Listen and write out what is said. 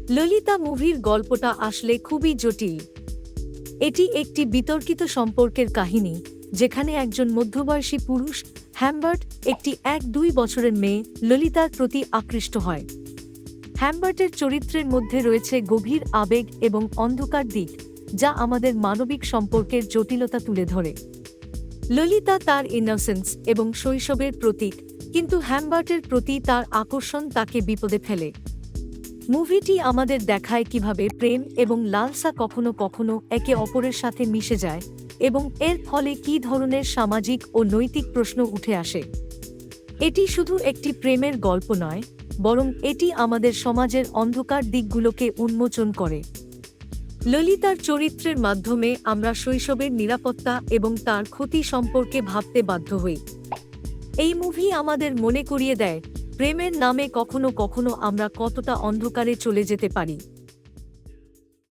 ললিতা মুভির গল্পটা আসলে খুবই জটিল। এটি একটি বিতর্কিত সম্পর্কের কাহিনী, যেখানে একজন মধ্যবয়সী পুরুষ, হ্যামবার্ট, একটি ১-২ বছরের মেয়ে, ললিতার প্রতি আকৃষ্ট হয়। হ্যামবার্টের চরিত্রের মধ্যে রয়েছে গভীর আবেগ এবং অন্ধকার দিক, যা আমাদের মানবিক সম্পর্কের জটিলতা তুলে ধরে। ললিতা তার ইনোসেন্স এবং শৈশবের প্রতীক, কিন্তু হ্যামবার্টের প্রতি তার আকর্ষণ তাকে বিপদে ফেলে। মুভিটি আমাদের দেখায় কিভাবে প্রেম এবং লালসা কখনো কখনো একে অপরের সাথে মিশে যায়, এবং এর ফলে কী ধরনের সামাজিক ও নৈতিক প্রশ্ন উঠে আসে। এটি শুধু একটি প্রেমের গল্প নয়, বরং এটি আমাদের সমাজের অন্ধকার দিকগুলোকে উন্মোচন করে। ললিতার চরিত্রের মাধ্যমে আমরা শৈশবের নিরাপত্তা এবং তার ক্ষতি সম্পর্কে ভাবতে বাধ্য হই। এই মুভি আমাদের মনে করিয়ে দেয়, প্রেমের নামে কখনো কখনো আমরা কতটা অন্ধকারে চলে যেতে পারি।